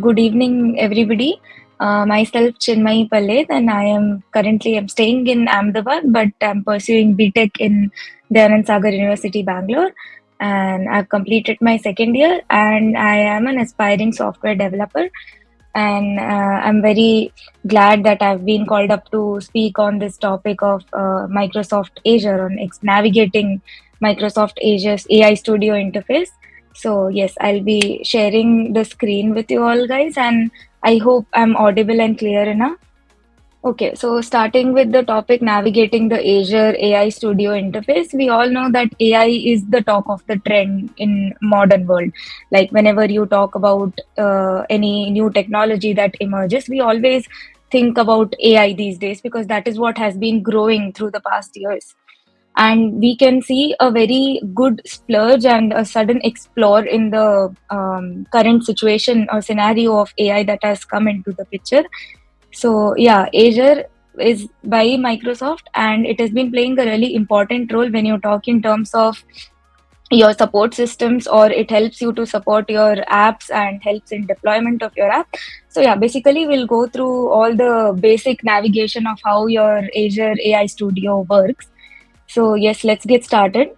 good evening, everybody. Myself Chinmayi Pallet, and I'm staying in Ahmedabad, but I'm pursuing BTech in Dayanand Sagar University, Bangalore, and I've completed my second year, and I am an aspiring software developer. And I'm very glad that I've been called up to speak on this topic of Microsoft Azure on navigating Microsoft Azure's AI Studio interface. So, yes, I'll be sharing the screen with you all, guys, and I hope I'm audible and clear enough. Okay, so starting with the topic navigating the Azure AI Studio interface, we all know that AI is the talk of the trend in modern world. Like whenever you talk about any new technology that emerges, we always think about AI these days because that is what has been growing through the past years. And we can see a very good splurge and a sudden explore in the current situation or scenario of AI that has come into the picture. So yeah, Azure is by Microsoft, and it has been playing a really important role when you talk in terms of your support systems, or it helps you to support your apps and helps in deployment of your app. So yeah, basically we'll go through all the basic navigation of how your Azure AI Studio works. So yes, let's get started.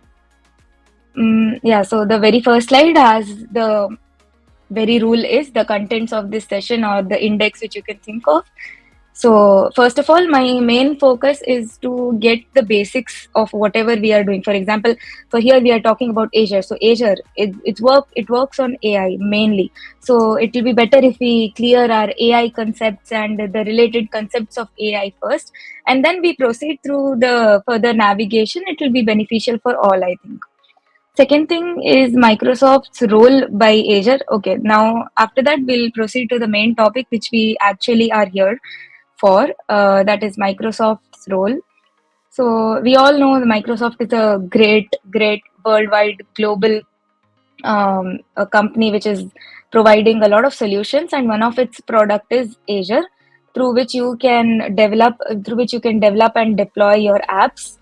Yeah, so the very first slide has the very rule is the contents of this session or the index which you can think of. So first of all, my main focus is to get the basics of whatever we are doing. For example, so here we are talking about Azure. So Azure, it works on AI mainly. So it will be better if we clear our AI concepts and the related concepts of AI first, and then we proceed through the further navigation. It will be beneficial for all, I think. Second thing is Microsoft's role by Azure. Okay, now after that, we'll proceed to the main topic which we actually are here for. That is Microsoft's role. So we all know the Microsoft is a great worldwide global a company which is providing a lot of solutions, and one of its product is Azure, through which you can develop and deploy your apps,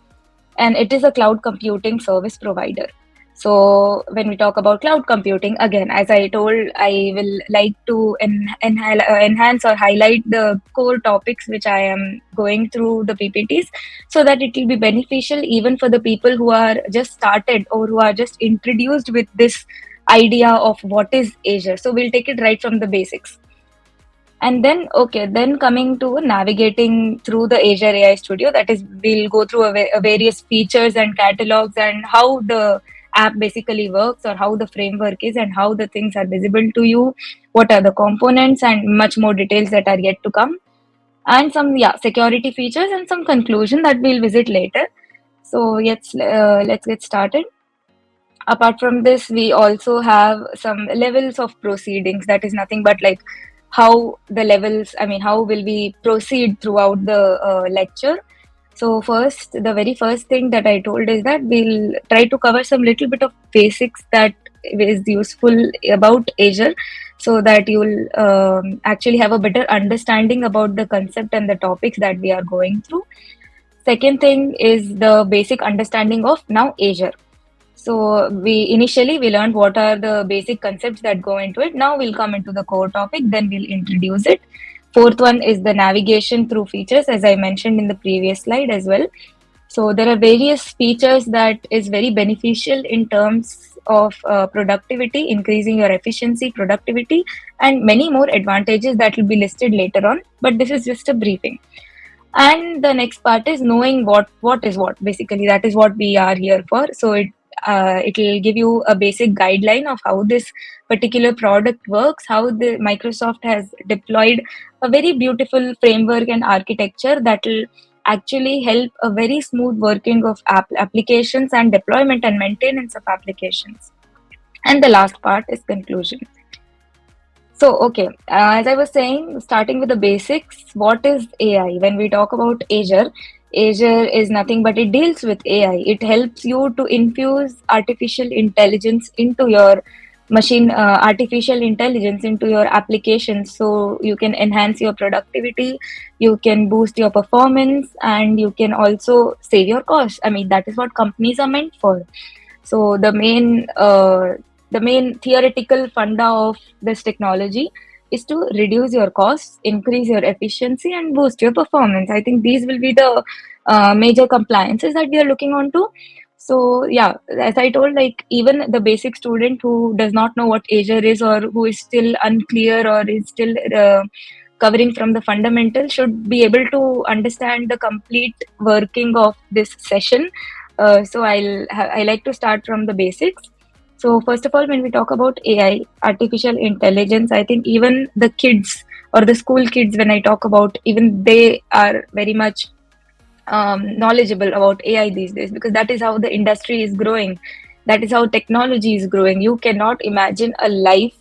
and it is a cloud computing service provider. So when we talk about cloud computing, again, as I told, I will like to enhance or highlight the core topics which I am going through the PPTs, so that it will be beneficial even for the people who are just started or who are just introduced with this idea of what is Azure. So we'll take it right from the basics. And then, okay, then coming to navigating through the Azure AI Studio, that is, we'll go through a various features and catalogs and how the app basically works, or how the framework is, and how the things are visible to you, what are the components, and much more details that are yet to come. And some, yeah, security features and some conclusion that we'll visit later. So let's get started. Apart from this, we also have some levels of proceedings. That is nothing but like how the levels, I mean, how will we proceed throughout the lecture. So first, the very first thing that I told is that we'll try to cover some little bit of basics that is useful about Azure, so that you'll actually have a better understanding about the concept and the topics that we are going through. Second thing is the basic understanding of now Azure. So we learned what are the basic concepts that go into it. Now we'll come into the core topic, then we'll introduce it. Fourth one is the navigation through features, as I mentioned in the previous slide as well. So there are various features that is very beneficial in terms of productivity, increasing your efficiency, productivity, and many more advantages that will be listed later on. But this is just a briefing. And the next part is knowing what is what. Basically, that is what we are here for. So it will give you a basic guideline of how this particular product works, how the Microsoft has deployed a very beautiful framework and architecture that will actually help a very smooth working of applications and deployment and maintenance of applications. And the last part is conclusion. So, okay, as I was saying, starting with the basics, what is AI? When we talk about Azure, Azure is nothing but it deals with AI. It helps you to infuse artificial intelligence into your artificial intelligence into your applications, so you can enhance your productivity, you can boost your performance, and you can also save your costs. I mean, that is what companies are meant for. So the main theoretical funda of this technology is to reduce your costs, increase your efficiency, and boost your performance. I think these will be the major compliances that we are looking on to. So yeah, as I told, like even the basic student who does not know what Azure is, or who is still unclear, or is still covering from the fundamentals, should be able to understand the complete working of this session. So I like to start from the basics. So first of all, when we talk about AI, artificial intelligence, I think even the kids or the school kids, when I talk about, even they are very much knowledgeable about AI these days, because that is how the industry is growing. That is how technology is growing. You cannot imagine a life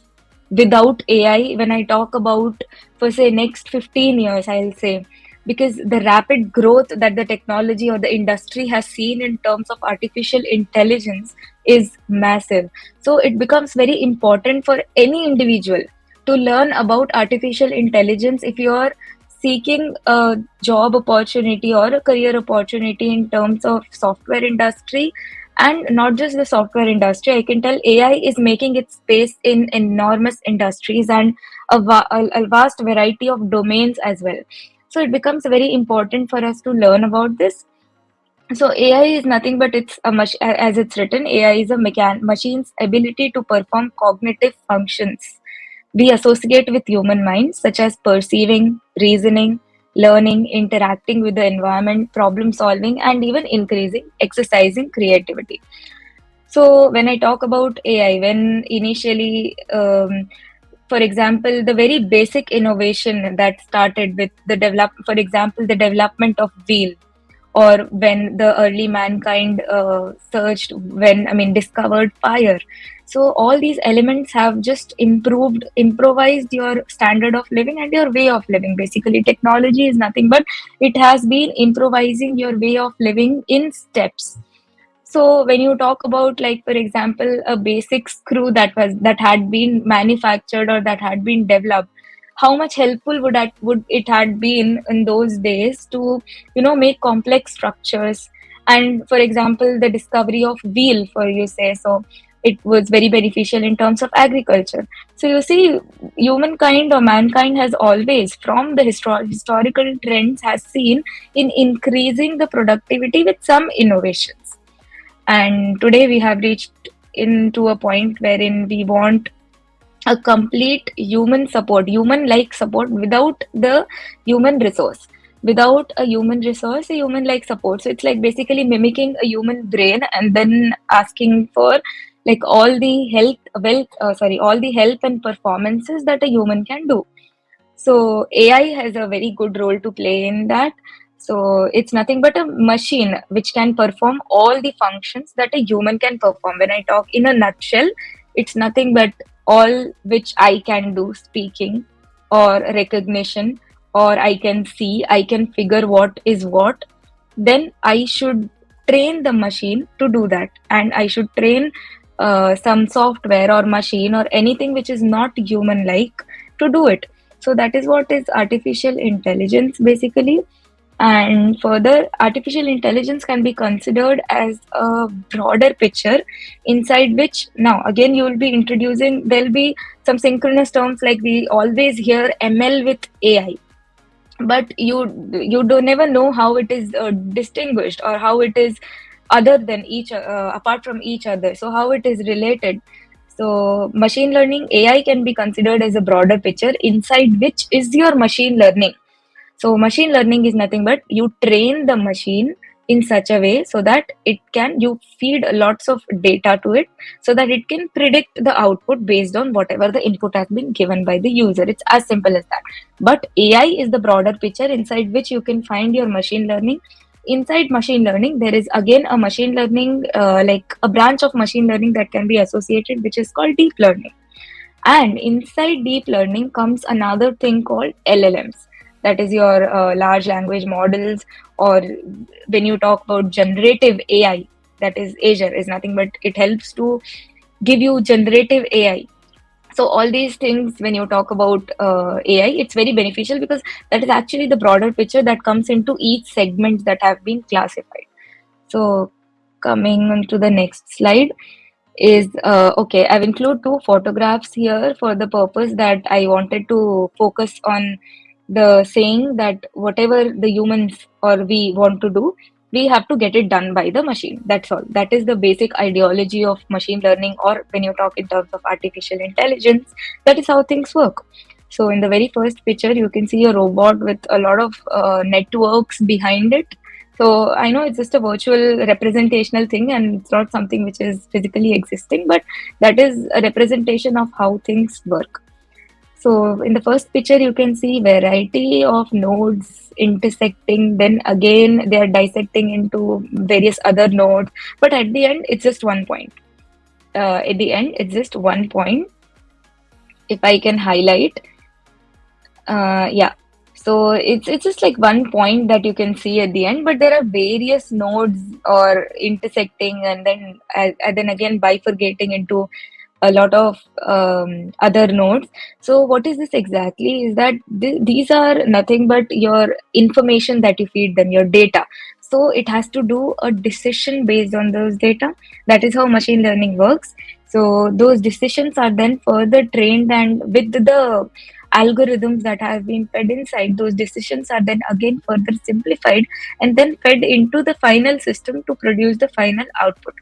without AI. When I talk about, for say, next 15 years, I'll say, because the rapid growth that the technology or the industry has seen in terms of artificial intelligence is massive. So it becomes very important for any individual to learn about artificial intelligence if you are seeking a job opportunity or a career opportunity in terms of software industry. And not just the software industry, I can tell AI is making its space in enormous industries and a vast variety of domains as well. So it becomes very important for us to learn about this. So AI is nothing but it's as it's written, AI is a machine's ability to perform cognitive functions we associate with human minds, such as perceiving, reasoning, learning, interacting with the environment, problem solving, and even exercising creativity. So, when I talk about AI, when initially, for example, the very basic innovation that started with for example, the development of wheel, or when the early mankind searched when I mean discovered fire. So all these elements have just improvised your standard of living and your way of living. Basically, technology is nothing but it has been improvising your way of living in steps. So when you talk about, like, for example, a basic screw that had been manufactured or that had been developed, how much helpful would it had been in those days to make complex structures. And for example, the discovery of wheel, for you say, so it was very beneficial in terms of agriculture. So you see, humankind or mankind has always, from the historical trends, has seen in increasing the productivity with some innovations. And today we have reached into a point wherein we want a complete human like support without the human resource. Without a human resource, a human like support. So it's like basically mimicking a human brain and then asking for like all the all the help and performances that a human can do. So AI has a very good role to play in that. So it's nothing but a machine which can perform all the functions that a human can perform. When I talk in a nutshell, it's nothing but all which I can do, speaking or recognition, or I can see, I can figure what is what. Then I should train the machine to do that. And I should train some software or machine or anything which is not human like to do it. So that is what is artificial intelligence basically. And further, artificial intelligence can be considered as a broader picture inside which, now again, you will be introducing, there'll be some synchronous terms like we always hear ML with AI, but you don't never know how it is distinguished, or how it is other than each apart from each other, so how it is related. So machine learning, AI, can be considered as a broader picture inside which is your machine learning. So machine learning is nothing but you train the machine in such a way so that you feed lots of data to it, so that it can predict the output based on whatever the input has been given by the user. It's as simple as that. But AI is the broader picture inside which you can find your machine learning. Inside machine learning, there is again a machine learning, like a branch of machine learning that can be associated, which is called deep learning. And inside deep learning comes another thing called LLMs. That is your large language models, or when you talk about generative AI, that is Azure, is nothing but it helps to give you generative AI. So all these things, when you talk about AI, it's very beneficial because that is actually the broader picture that comes into each segment that have been classified. So coming on to the next slide, is okay. I've included two photographs here for the purpose that I wanted to focus on the saying that whatever the humans or we want to do, we have to get it done by the machine. That's all. That is the basic ideology of machine learning, or when you talk in terms of artificial intelligence, that is how things work. So, in the very first picture, you can see a robot with a lot of networks behind it. So, I know it's just a virtual representational thing and it's not something which is physically existing, but that is a representation of how things work. So in the first picture, you can see variety of nodes intersecting. Then again, they are dissecting into various other nodes. But at the end, it's just one point. At the end, it's just one point. If I can highlight, yeah. So it's just like one point that you can see at the end, but there are various nodes or intersecting, and then again bifurcating into a lot of other nodes. So what is this exactly? Is that these are nothing but your information that you feed them, your data. So it has to do a decision based on those data. That is how machine learning works. So those decisions are then further trained, and with the algorithms that have been fed inside, those decisions are then again further simplified and then fed into the final system to produce the final output.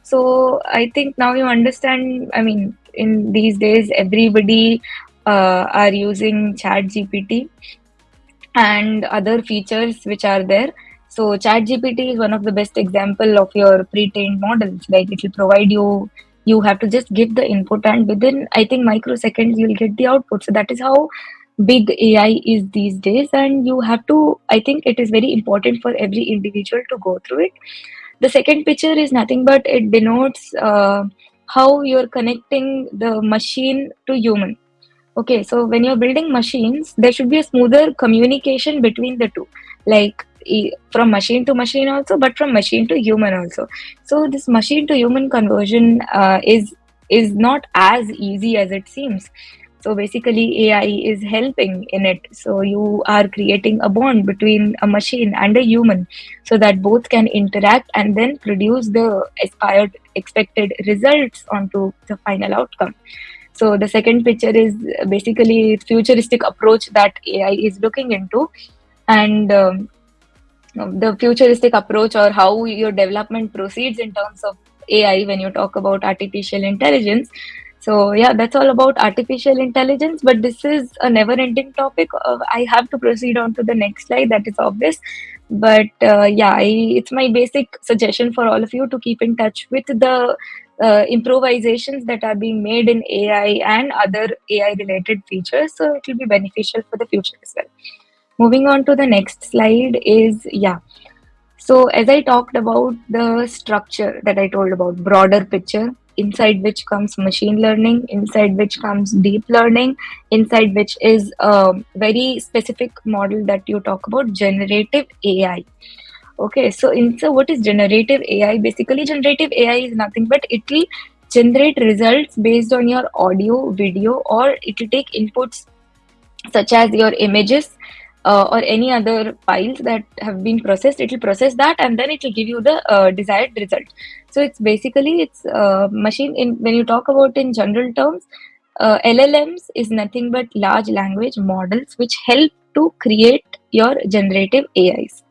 So I think now you understand. I mean, in these days, everybody are using Chat GPT and other features which are there. So Chat GPT is one of the best example of your pre-trained models. Like it will provide you, you have to just give the input, and within I think microseconds you'll get the output. So that is how big AI is these days, and you have to. I think it is very important for every individual to go through it. The second picture is nothing but it denotes how you're connecting the machine to human. Okay, so when you're building machines, there should be a smoother communication between the two, like from machine to machine also, but from machine to human also. So this machine to human conversion is not as easy as it seems. So basically, AI is helping in it. So you are creating a bond between a machine and a human, so that both can interact and then produce the aspired expected results onto the final outcome. So the second picture is basically futuristic approach that AI is looking into, and the futuristic approach or how your development proceeds in terms of AI when you talk about artificial intelligence. So yeah, that's all about artificial intelligence. But this is a never-ending topic. I have to proceed on to the next slide. That is obvious. But yeah, it's my basic suggestion for all of you to keep in touch with the improvisations that are being made in AI and other AI related features. So it will be beneficial for the future as well. Moving on to the next slide is, yeah. So as I talked about the structure that I told about, broader picture, inside which comes machine learning, inside which comes deep learning, inside which is a very specific model that you talk about, generative AI. Okay, so what is generative AI? Basically, generative AI is nothing but it will generate results based on your audio, video, or it will take inputs such as your images or any other files that have been processed. It will process that and then it will give you the desired result. So it's basically it's machine. In when you talk about in general terms, LLMs is nothing but large language models which help to create your generative AIs.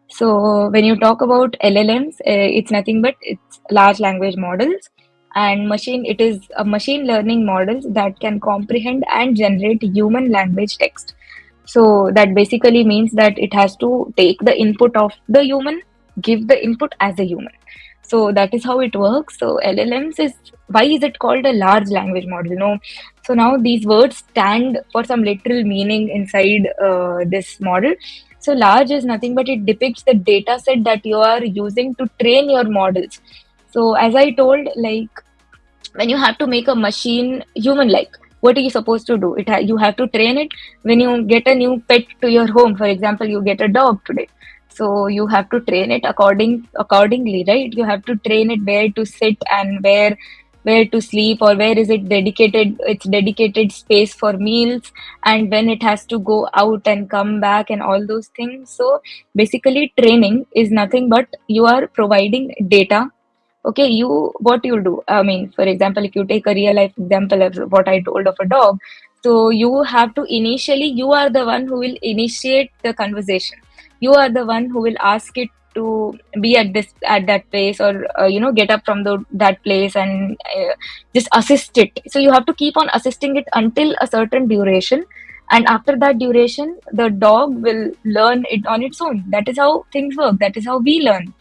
So when you talk about LLMs, it's nothing but it's large language models and machine. It is a machine learning models that can comprehend and generate human language text. So that basically means that it has to take the input of the human, give the input as a human. So that is how it works. So LLMs is, why is it called a large language model? No, so now these words stand for some literal meaning inside this model. So large is nothing but it depicts the data set that you are using to train your models. So as I told, like when you have to make a machine human like, what are you supposed to do? You have to train it. When you get a new pet to your home, for example, you get a dog today, so you have to train it accordingly, right? You have to train it where to sit and where to sleep, or where is it dedicated, its dedicated space for meals, and when it has to go out and come back and all those things. So basically training is nothing but you are providing data Okay, what you'll do, I mean, for example, if you take a real life example of what I told of a dog, so you have to initially, you are the one who will initiate the conversation. You are the one who will ask it to be at that place, or get up from that place, and just assist it. So you have to keep on assisting it until a certain duration, and after that duration the dog will learn it on its own. That is how things work. That is how we learn.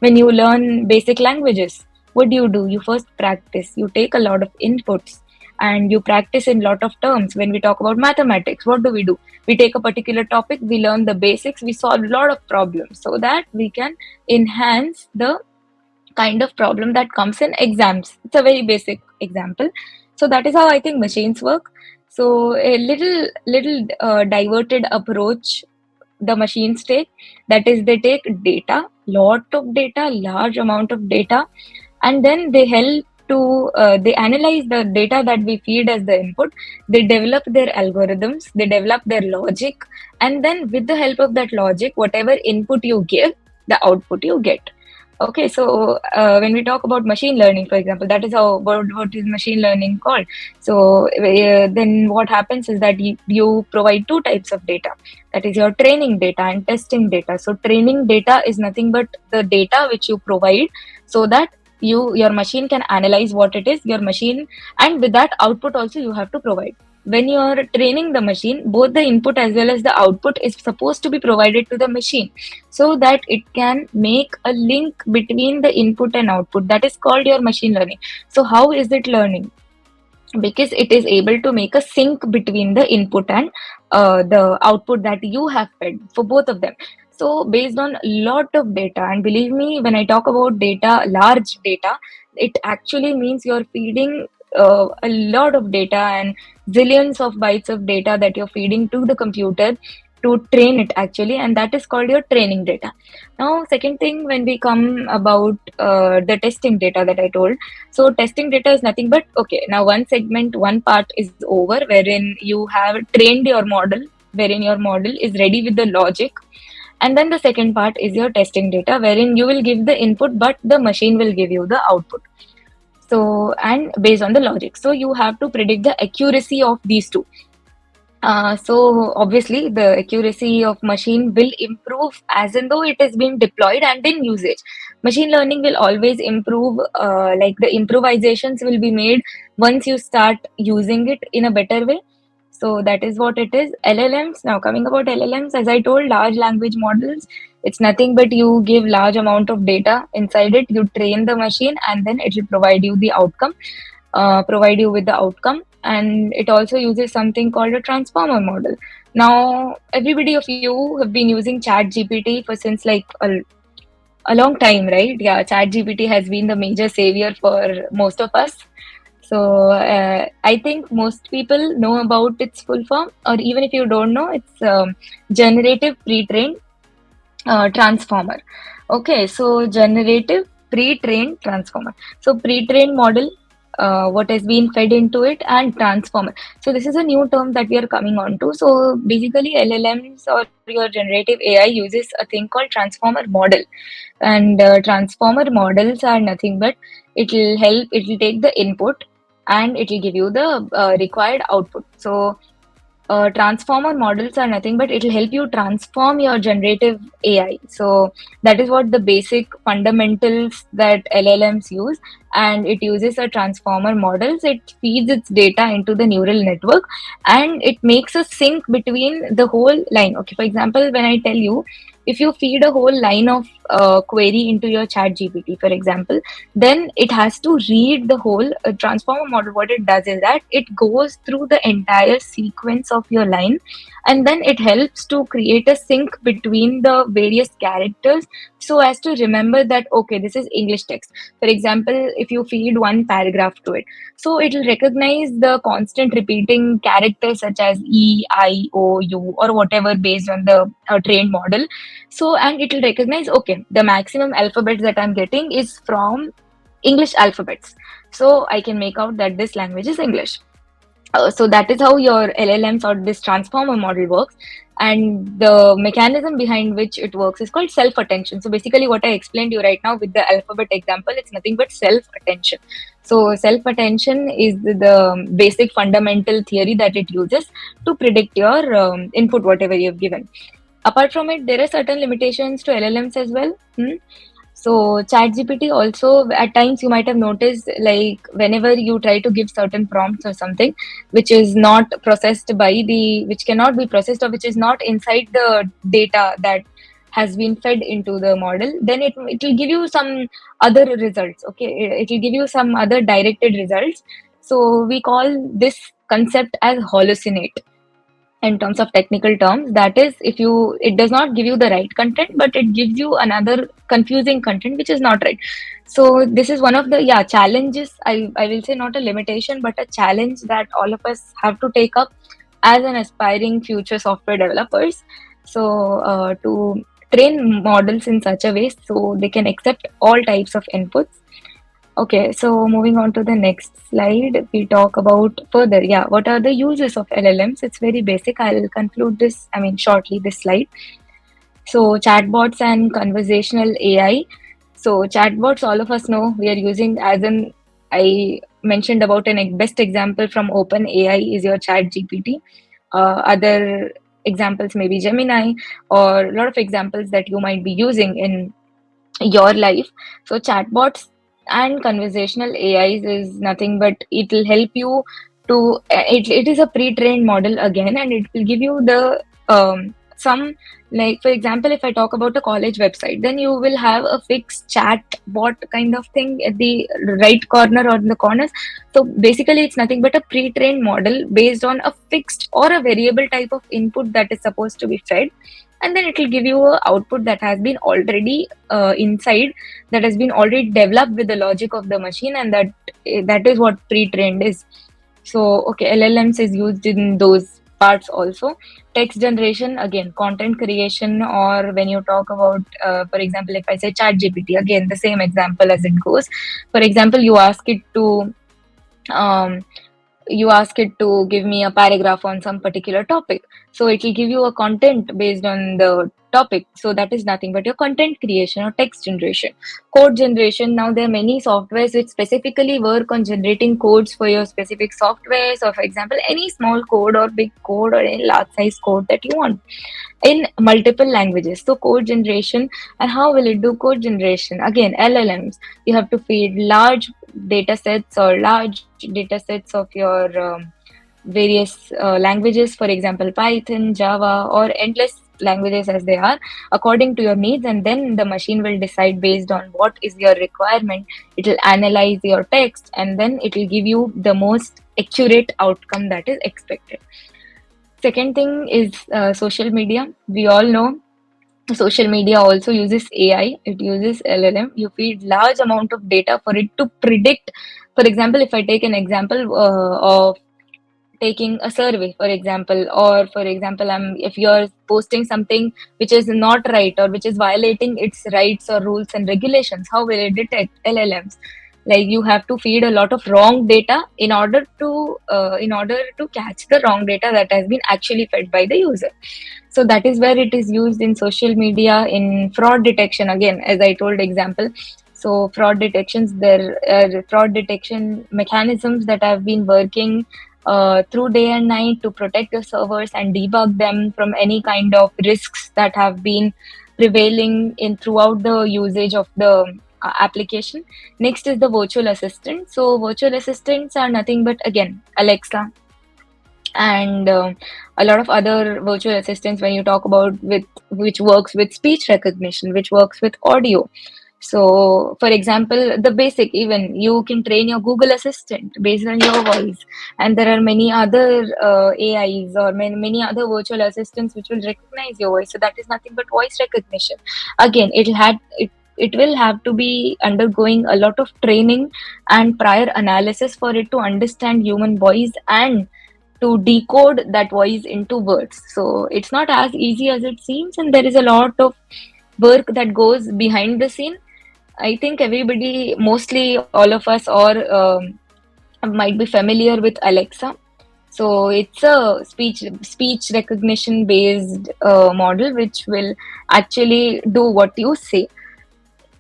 When you learn basic languages, what do? You first practice. You take a lot of inputs and you practice in lot of terms. When we talk about mathematics, what do? We take a particular topic, we learn the basics, we solve a lot of problems so that we can enhance the kind of problem that comes in exams. It's a very basic example. So that is how I think machines work. So a little diverted approach the machines take, that is, they take data, lot of data, large amount of data, and then they help to they analyze the data that we feed as the input. They develop their algorithms, they develop their logic, and then with the help of that logic, whatever input you give, the output you get. Okay, so when we talk about machine learning, for example, that is how what is machine learning called. So then what happens is that you provide two types of data. That is your training data and testing data. So training data is nothing but the data which you provide so that your machine can analyze what it is, your machine, and with that output also you have to provide. When you are training the machine, both the input as well as the output is supposed to be provided to the machine so that it can make a link between the input and output. That is called your machine learning. So how is it learning? Because it is able to make a sync between the input and the output that you have fed for both of them. So based on a lot of data, and believe me, when I talk about data, large data, it actually means you're feeding a lot of data and zillions of bytes of data that you're feeding to the computer to train it actually, and that is called your training data. Now second thing, when we come about the testing data that I told, so testing data is nothing but, okay, now one segment, one part is over, wherein you have trained your model, wherein your model is ready with the logic. And then the second part is your testing data, wherein you will give the input, but the machine will give you the output. So, and based on the logic. So you have to predict the accuracy of these two. So obviously the accuracy of machine will improve as in though it is being deployed and in usage. Machine learning will always improve, like the improvisations will be made once you start using it in a better way. So that is what it is. LLMs, now coming about LLMs, as I told, large language models, it's nothing but you give large amount of data inside it, you train the machine, and then it will provide you the outcome, provide you with the outcome. And it also uses something called a transformer model. Now everybody of you have been using chat gpt for since like a long time, right? Yeah, chat gpt has been the major savior for most of us. So I think most people know about its full form, or even if you don't know, it's generative pre-trained transformer. Okay, so generative pre-trained transformer. So pre-trained model, what has been fed into it, and transformer. So this is a new term that we are coming on to. So basically LLMs or your generative AI uses a thing called transformer model. And transformer models are nothing but it will take the input and it will give you the required output. So transformer models are nothing but it will help you transform your generative AI. So that is what the basic fundamentals that LLMs use, and it uses a transformer models. It feeds its data into the neural network, and it makes a sync between the whole line. Okay, for example, when I tell you, if you feed a whole line of query into your chat GPT, for example, then it has to read the whole transformer model. What it does is that it goes through the entire sequence of your line, and then it helps to create a sync between the various characters so as to remember that, okay, this is English text. For example, if you feed one paragraph to it, so it will recognize the constant repeating characters such as E, I, O, U, or whatever based on the trained model. So, and it will recognize, okay, the maximum alphabets that I'm getting is from English alphabets. So I can make out that this language is English. So that is how your LLMs or this transformer model works. And the mechanism behind which it works is called self attention. So basically, what I explained you right now with the alphabet example, it's nothing but self attention. So self attention is the basic fundamental theory that it uses to predict your input, whatever you've given. Apart from it, there are certain limitations to LLMs as well. So ChatGPT also, at times you might have noticed, like whenever you try to give certain prompts or something, which is not processed by which cannot be processed, or which is not inside the data that has been fed into the model, then it will give you some other results. Okay, it will give you some other directed results. So we call this concept as hallucinate in terms of technical terms. That is, if you it does not give you the right content, but it gives you another confusing content which is not right. So this is one of the, yeah, challenges. I will say not a limitation, but a challenge that all of us have to take up as an aspiring future software developers. So to train models in such a way so they can accept all types of inputs. Okay, so moving on to the next slide, we talk about further. Yeah, what are the uses of LLMs? It's very basic. I'll conclude this, I mean, shortly, this slide. So, chatbots and conversational AI. So, chatbots, all of us know we are using, as in, I mentioned about an best example from OpenAI is your Chat GPT. Other examples may be Gemini, or a lot of examples that you might be using in your life. So chatbots and conversational AIs is nothing but it will help you to it is a pre-trained model again, and it will give you the some, like for example, if I talk about a college website, then you will have a fixed chat bot kind of thing at the right corner or in the corners. So basically it's nothing but a pre-trained model based on a fixed or a variable type of input that is supposed to be fed, and then it will give you a output that has been already inside, that has been already developed with the logic of the machine, and that is what pre-trained is. So okay, LLMs is used in those parts also. Text generation, again, content creation, or when you talk about for example, if I say Chat GPT, again the same example as it goes. For example, um, you ask it to give me a paragraph on some particular topic, so it will give you a content based on the topic. So that is nothing but your content creation or text generation. Code generation, now there are many softwares which specifically work on generating codes for your specific software. So for example, any small code or big code or any large size code that you want in multiple languages. So code generation, and how will it do code generation? Again, LLMs, you have to feed large data sets or large data sets of your various languages, for example Python, Java, or endless languages as they are, according to your needs, and then the machine will decide based on what is your requirement. It will analyze your text, and then it will give you the most accurate outcome that is expected. Second thing is social media. We all know social media also uses AI. It uses LLM. You feed large amount of data for it to predict. For example, if I take an example of taking a survey, for example, or for example, if you're posting something which is not right or which is violating its rights or rules and regulations, how will it detect? LLMs, like you have to feed a lot of wrong data in order to catch the wrong data that has been actually fed by the user. So that is where it is used in social media. In fraud detection, again, as I told example, so fraud detections, there are fraud detection mechanisms that have been working through day and night to protect the servers and debug them from any kind of risks that have been prevailing in throughout the usage of the application. Next is the virtual assistant. So virtual assistants are nothing but, again, Alexa, and a lot of other virtual assistants when you talk about with which works with speech recognition, which works with audio. So for example, the basic, even you can train your Google Assistant based on your voice, and there are many other AIs or many other virtual assistants which will recognize your voice. So that is nothing but voice recognition. Again, it will have to be undergoing a lot of training and prior analysis for it to understand human voice and to decode that voice into words. So it's not as easy as it seems, and there is a lot of work that goes behind the scene. I think everybody, mostly all of us, or might be familiar with Alexa. So it's a speech recognition based model which will actually do what you say.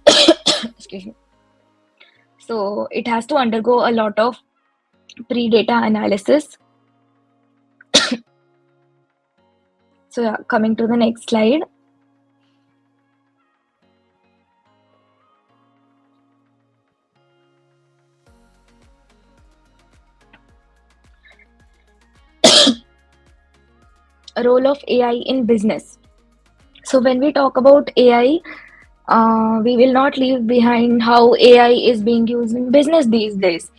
Excuse me. So it has to undergo a lot of pre-data analysis. So yeah, coming to the next slide. A role of AI in business. So when we talk about AI, we will not leave behind how AI is being used in business these days,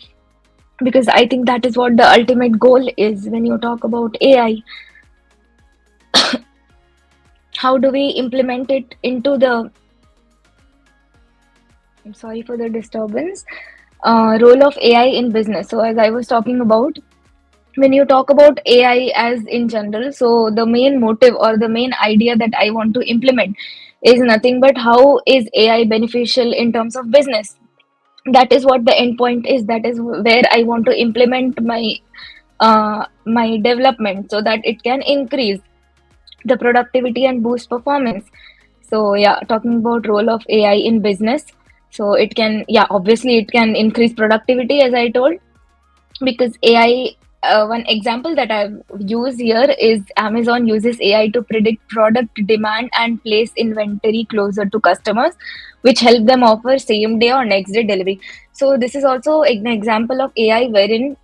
because I think that is what the ultimate goal is when you talk about AI. How do we implement it into the, I'm sorry for the disturbance, role of AI in business. So as I was talking about, when you talk about AI as in general, so the main motive or the main idea that I want to implement is nothing but how is AI beneficial in terms of business. That is what the endpoint is. That is where I want to implement my development so that it can increase the productivity and boost performance. So yeah, talking about role of AI in business. So it can, yeah, obviously it can increase productivity as I told, because AI, one example that I've used here is Amazon uses AI to predict product demand and place inventory closer to customers, which help them offer same day or next day delivery. So this is also an example of AI wherein,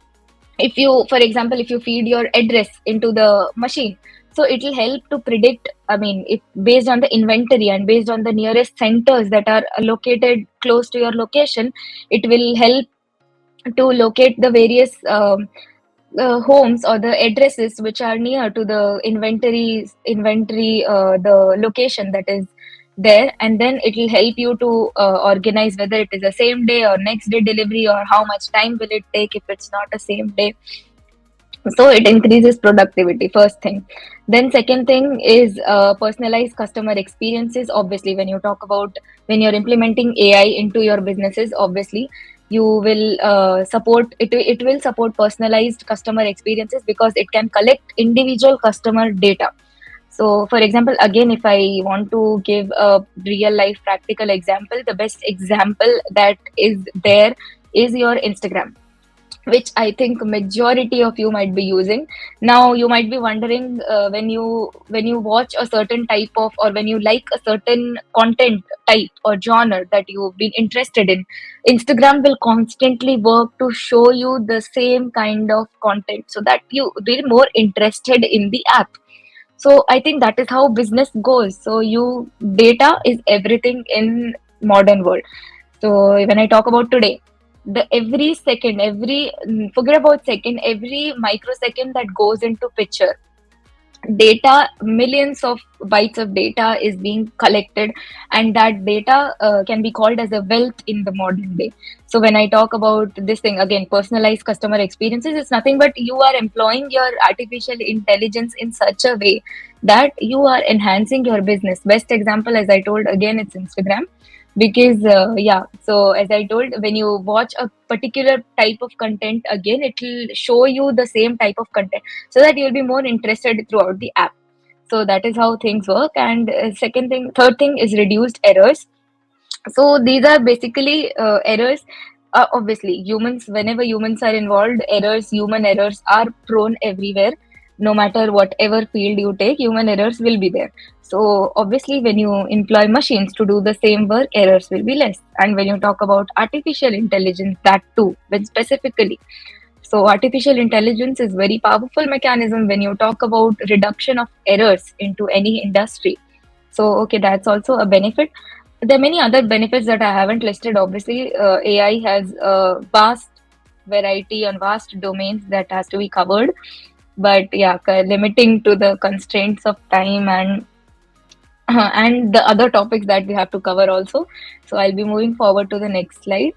if you, for example, if you feed your address into the machine, so it will help to predict, I mean, if based on the inventory and based on the nearest centers that are located close to your location, it will help to locate the various homes or the addresses which are near to the inventory the location that is there, and then it will help you to organize whether it is a same day or next day delivery, or how much time will it take if it's not a same day. So it increases productivity, first thing. Then second thing is personalized customer experiences. Obviously, when you talk about, when you're implementing AI into your businesses, obviously you will support it, it will support personalized customer experiences because it can collect individual customer data. So for example, again, if I want to give a real life practical example, the best example that is there is your Instagram, which I think majority of you might be using. Now you might be wondering, when you watch a certain type of, or when you like a certain content type or genre that you've been interested in, Instagram will constantly work to show you the same kind of content so that you be more interested in the app. So I think that is how business goes. So you, data is everything in modern world. So when I talk about today, the every second, forget about second, every microsecond that goes into picture, data, millions of bytes of data is being collected, and that data can be called as a wealth in the modern day. So when I talk about this thing again, personalized customer experiences, it's nothing but you are employing your artificial intelligence in such a way that you are enhancing your business. Best example, as I told, again, it's Instagram. Because yeah, so as I told, when you watch a particular type of content, again it will show you the same type of content so that you'll be more interested throughout the app. So that is how things work. And second thing, third thing is reduced errors. So these are basically errors. Obviously, humans, whenever humans are involved, errors, human errors are prone everywhere. No matter whatever field you take, human errors will be there. So obviously, when you employ machines to do the same work, errors will be less. And when you talk about artificial intelligence, that too, when specifically, so artificial intelligence is very powerful mechanism when you talk about reduction of errors into any industry. So okay, that's also a benefit. There are many other benefits that I haven't listed. Obviously, AI has a vast variety and vast domains that has to be covered. But yeah, limiting to the constraints of time and and the other topics that we have to cover also. So I'll be moving forward to the next slide.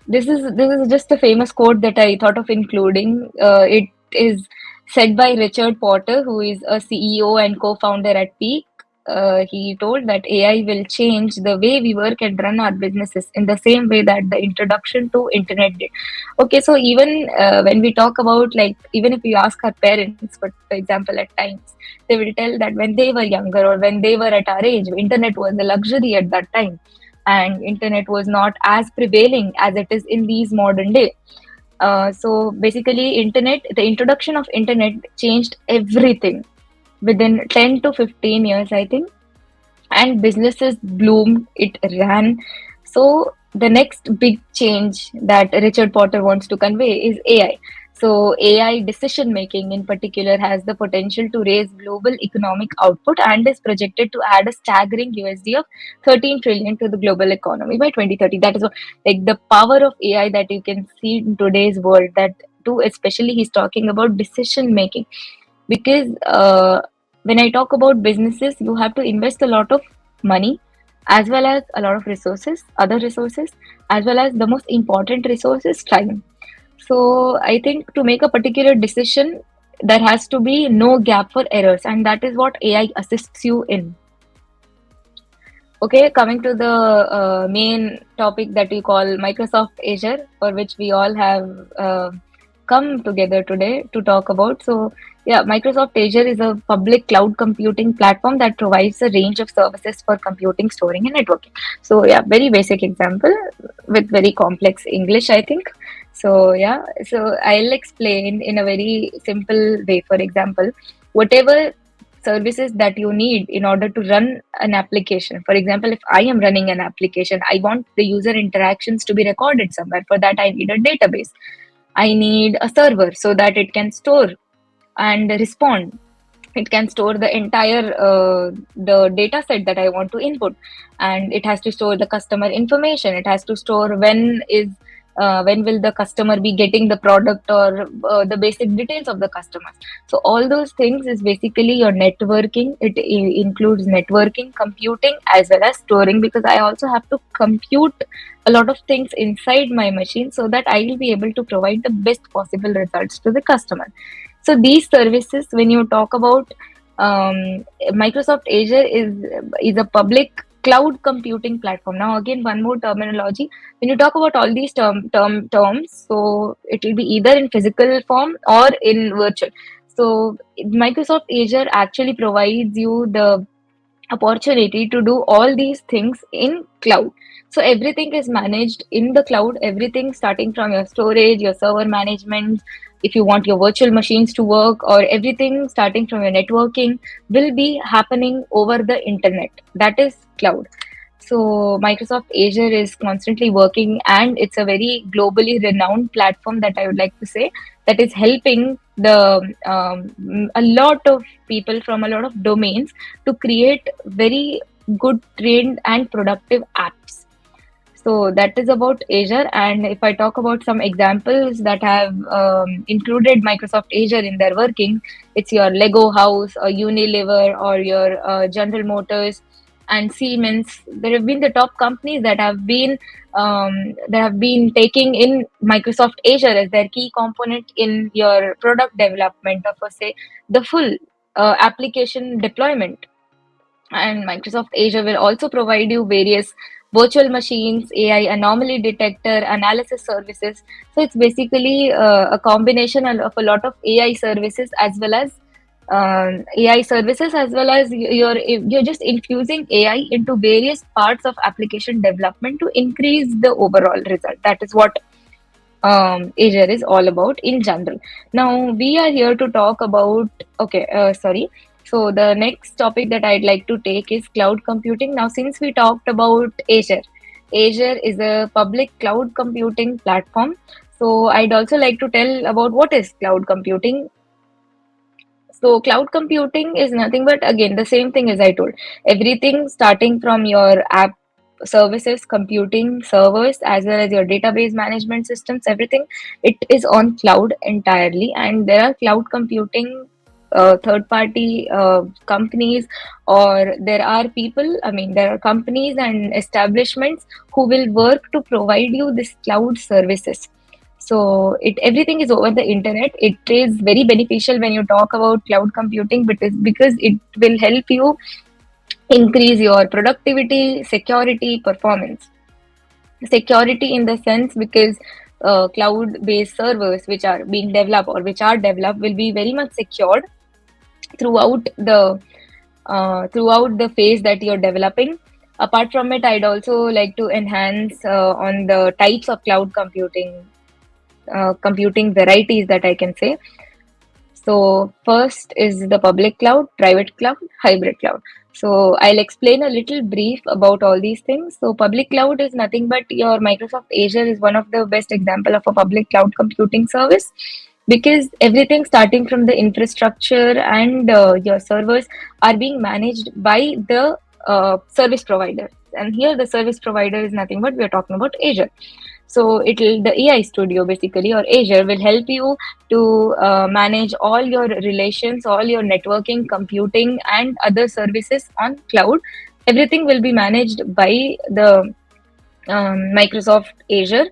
This is just a famous quote that I thought of including. It is said by Richard Porter, who is a CEO and co-founder at Peak. he told that AI will change the way we work and run our businesses in the same way that the introduction to internet did. Okay, so even when we talk about, like, even if you ask our parents, for example, at times they will tell that when they were younger or when they were at our age, internet was a luxury at that time, and internet was not as prevailing as it is in these modern day. So basically, the introduction of internet changed everything within 10 to 15 years, I think, and businesses bloomed, it ran. So the next big change that Richard Potter wants to convey is AI. So AI decision making in particular has the potential to raise global economic output and is projected to add a staggering USD of 13 trillion to the global economy by 2030. That is what, like, the power of AI that you can see in today's world. That too, especially he's talking about decision making, because when I talk about businesses, you have to invest a lot of money as well as a lot of resources, other resources, as well as the most important resource is time. So I think to make a particular decision, there has to be no gap for errors, and that is what AI assists you in. Okay, coming to the main topic that we call Microsoft Azure, for which we all have come together today to talk about. So, yeah, Microsoft Azure is a public cloud computing platform that provides a range of services for computing, storing, and networking. So, yeah, very basic example with very complex English, I think. So, yeah, so I'll explain in a very simple way. For example, whatever services that you need in order to run an application. For example, if I am running an application, I want the user interactions to be recorded somewhere. For that, I need a database. I need a server so that it can store and respond. It can store the entire the data set that I want to input, and it has to store the customer information. It has to store when will the customer be getting the product, or the basic details of the customers. So all those things is basically your networking. It includes networking, computing, as well as storing, because I also have to compute a lot of things inside my machine so that I will be able to provide the best possible results to the customer. So these services, when you talk about Microsoft Azure, is a public cloud computing platform. Now, again, one more terminology. When you talk about all these terms, so it will be either in physical form or in virtual. So Microsoft Azure actually provides you the opportunity to do all these things in cloud. So everything is managed in the cloud, everything starting from your storage, your server management, if you want your virtual machines to work, or everything starting from your networking will be happening over the internet. That is cloud. So Microsoft Azure is constantly working, and it's a very globally renowned platform, that I would like to say, that is helping a lot of people from a lot of domains to create very good, trained, and productive apps. So that is about Azure. And if I talk about some examples that have included Microsoft Azure in their working, it's your Lego House or Unilever or your General Motors and Siemens. There have been the top companies that have been taking in Microsoft Azure as their key component in your product development, or for say the full application deployment. And Microsoft Azure will also provide you various virtual machines, AI anomaly detector, analysis services. So it's basically a combination of a lot of AI services, as well as you're just infusing AI into various parts of application development to increase the overall result. That is what Azure is all about in general. Now we are here to talk about, okay, sorry. So the next topic that I'd like to take is cloud computing. Now, since we talked about Azure, Azure is a public cloud computing platform. So I'd also like to tell about what is cloud computing. So cloud computing is nothing but, again, the same thing as I told. Everything starting from your app services, computing servers, as well as your database management systems, everything, it is on cloud entirely. And there are cloud computing third party companies, or there are people, I mean, there are companies and establishments who will work to provide you this cloud services. So it everything is over the internet. It is very beneficial when you talk about cloud computing, because it will help you increase your productivity, security, performance. Security in the sense because cloud-based servers which are being developed or which are developed will be very much secured throughout the phase that you're developing. Apart from it, I'd also like to enhance on the types of cloud computing varieties that I can say. So first is the public cloud, private cloud, hybrid cloud. So I'll explain a little brief about all these things. So public cloud is nothing but your Microsoft Azure is one of the best example of a public cloud computing service because everything starting from the infrastructure and your servers are being managed by the service provider. And here the service provider is nothing but we're talking about Azure. So it'll the AI Studio basically or Azure will help you to manage all your relations, all your networking, computing, and other services on cloud. Everything will be managed by the Microsoft Azure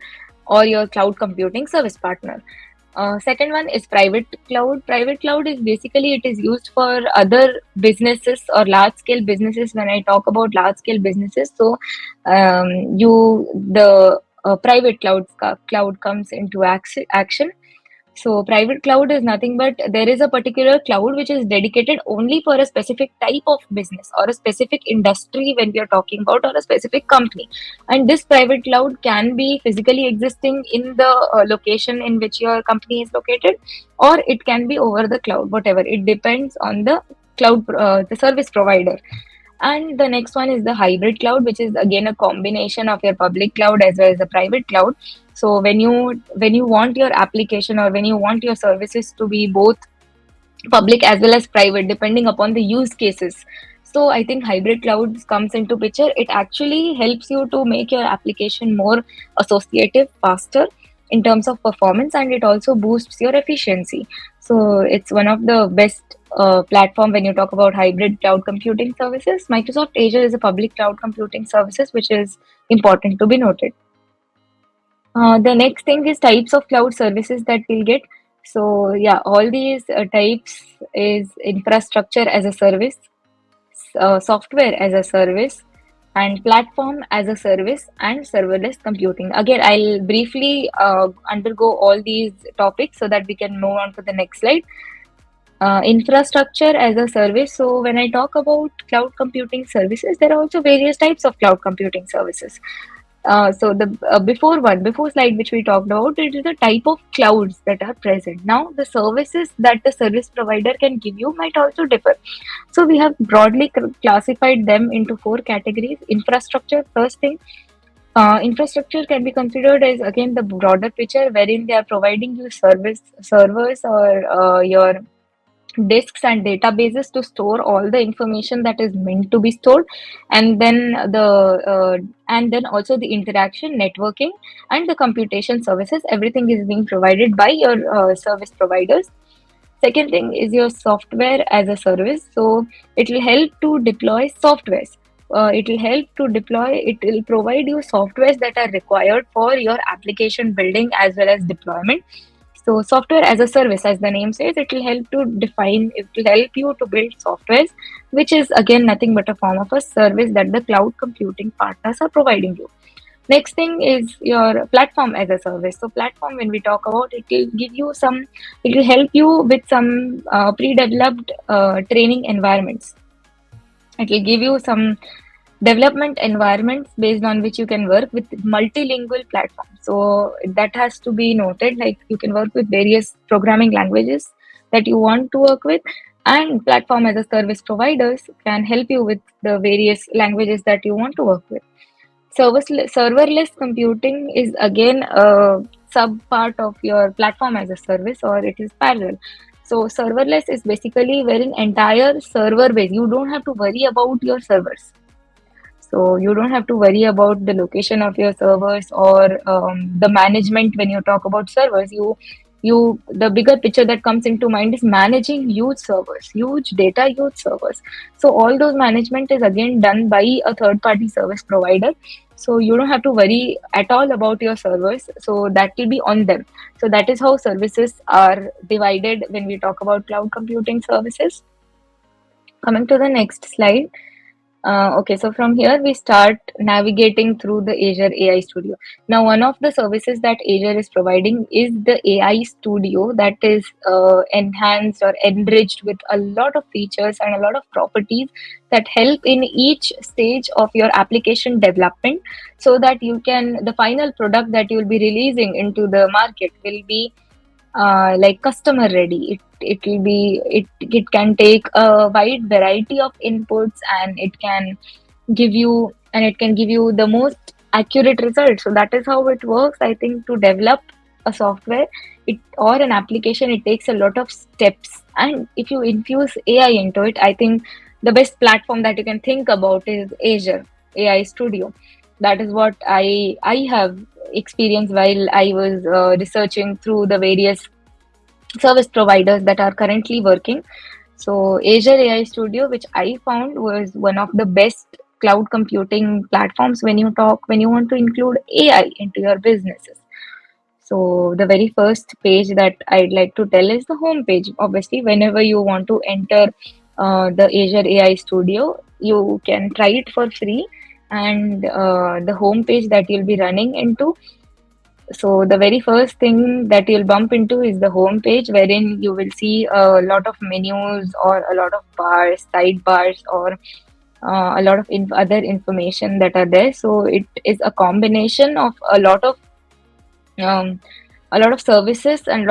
or your cloud computing service partner. Second one is private cloud. Private cloud is basically it is used for other businesses or large scale businesses. When I talk about large scale businesses, so you the private cloud comes into action. So private cloud is nothing but there is a particular cloud which is dedicated only for a specific type of business or a specific industry when we are talking about or a specific company. And this private cloud can be physically existing in the location in which your company is located, or it can be over the cloud, whatever. It depends on the service provider. And the next one is the hybrid cloud, which is again a combination of your public cloud as well as the private cloud. So when you want your application or when you want your services to be both public as well as private, depending upon the use cases. So I think hybrid clouds comes into picture. It actually helps you to make your application more associative, faster in terms of performance, and it also boosts your efficiency. So it's one of the best platform when you talk about hybrid cloud computing services. Microsoft Azure is a public cloud computing services, which is important to be noted. The next thing is types of cloud services that we'll get. So yeah, all these types is infrastructure as a service, software as a service, and platform as a service, and serverless computing. Again, I'll briefly undergo all these topics so that we can move on to the next slide. Infrastructure as a service. So when I talk about cloud computing services, there are also various types of cloud computing services. So the before slide which we talked about, it is the type of clouds that are present. Now the services that the service provider can give you might also differ. So we have broadly classified them into four categories. Infrastructure, first thing. Infrastructure can be considered as again the broader picture wherein they are providing you servers or your disks and databases to store all the information that is meant to be stored, and then also the interaction, networking, and the computation services. Everything is being provided by your service providers. Second thing is your software as a service. So it will help to deploy softwares. It will provide you softwares that are required for your application building as well as deployment. So software as a service, as the name says, it will help you to build softwares, which is again nothing but a form of a service that the cloud computing partners are providing you. Next thing is your platform as a service. So platform, when we talk about, it will help you with some pre-developed training environments. It will give you some development environments based on which you can work with multilingual platforms. So that has to be noted. Like you can work with various programming languages that you want to work with, and platform as a service providers can help you with the various languages that you want to work with. Serverless computing is again a sub part of your platform as a service, or it is parallel. So serverless is basically wherein entire server base, you don't have to worry about your servers. So you don't have to worry about the location of your servers or the management. When you talk about servers, the bigger picture that comes into mind is managing huge servers, huge data, huge servers. So all those management is again done by a third party service provider. So you don't have to worry at all about your servers. So that will be on them. So that is how services are divided when we talk about cloud computing services. Coming to the next slide. Okay, so from here we start navigating through the Azure AI Studio. Now, one of the services that Azure is providing is the AI Studio that is enhanced or enriched with a lot of features and a lot of properties that help in each stage of your application development, so that the final product that you will be releasing into the market will be like customer ready. It can take a wide variety of inputs, and it can give you the most accurate result. So that is how it works. I think to develop a software, it or an application, it takes a lot of steps, and if you infuse AI into it, I think the best platform that you can think about is Azure AI Studio. That is what I have experienced while I was researching through the various service providers that are currently working. So Azure AI Studio, which I found was one of the best cloud computing platforms when you want to include AI into your businesses. So the very first page that I'd like to tell is the home page. Obviously, whenever you want to enter the Azure AI Studio, you can try it for free, and the home page that you'll be running into, so the very first thing that you'll bump into is the home page, wherein you will see a lot of menus or a lot of bars, sidebars, or a lot of other information that are there. So it is a combination of um, a lot of services and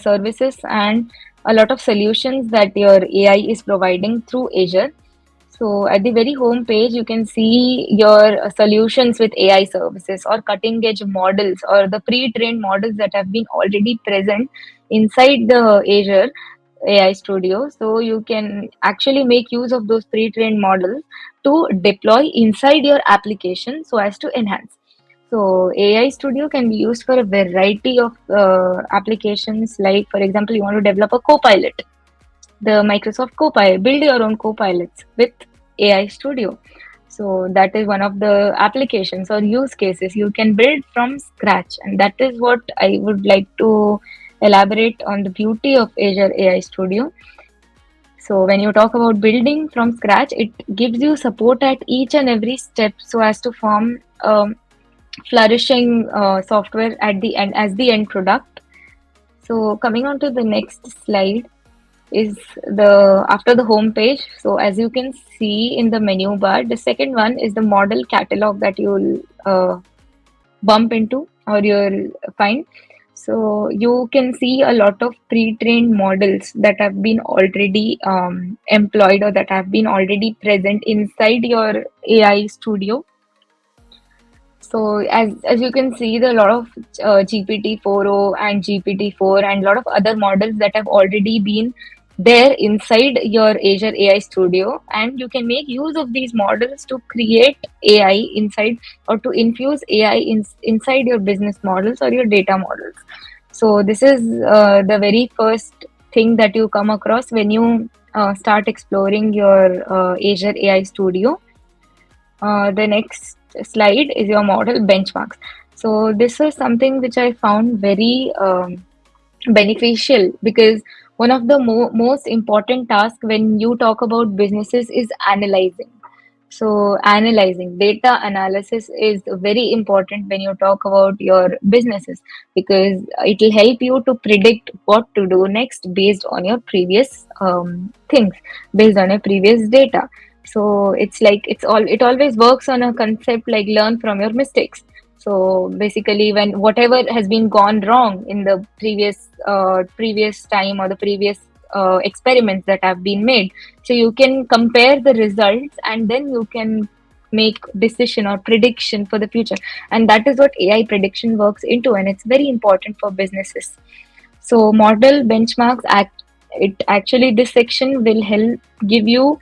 services and a lot of solutions that your AI is providing through Azure. So at the very home page, you can see your solutions with AI services or cutting edge models or the pre-trained models that have been already present inside the Azure AI Studio. So you can actually make use of those pre-trained models to deploy inside your application so as to enhance. So AI Studio can be used for a variety of applications. Like, for example, you want to develop a Copilot, the Microsoft Copilot, build your own Copilots with AI Studio. So that is one of the applications or use cases you can build from scratch, and that is what I would like to elaborate on the beauty of Azure AI Studio. So when you talk about building from scratch, it gives you support at each and every step so as to form flourishing software at the end as the end product. So coming on to the next slide is the after the home page. So as you can see in the menu bar, the second one is the model catalog that you'll bump into or you'll find. So you can see a lot of pre-trained models that have been already employed or that have been already present inside your AI Studio. So as you can see, there are a lot of GPT-4o and GPT-4 and a lot of other models that have already been there inside your Azure AI Studio, and you can make use of these models to create AI inside or to infuse AI inside your business models or your data models. So this is the very first thing that you come across when you start exploring your Azure AI Studio. The next slide is your model benchmarks. So this is something which I found very beneficial, because one of the most important tasks when you talk about businesses is analyzing. So analyzing data analysis is very important when you talk about your businesses, because it will help you to predict what to do next based on your previous things, based on your previous data. So it's like it always works on a concept like learn from your mistakes. So basically, when whatever has been gone wrong in the previous time or the previous experiments that have been made, so you can compare the results and then you can make decision or prediction for the future, and that is what AI prediction works into, and it's very important for businesses. So model benchmarks it actually, this section will help give you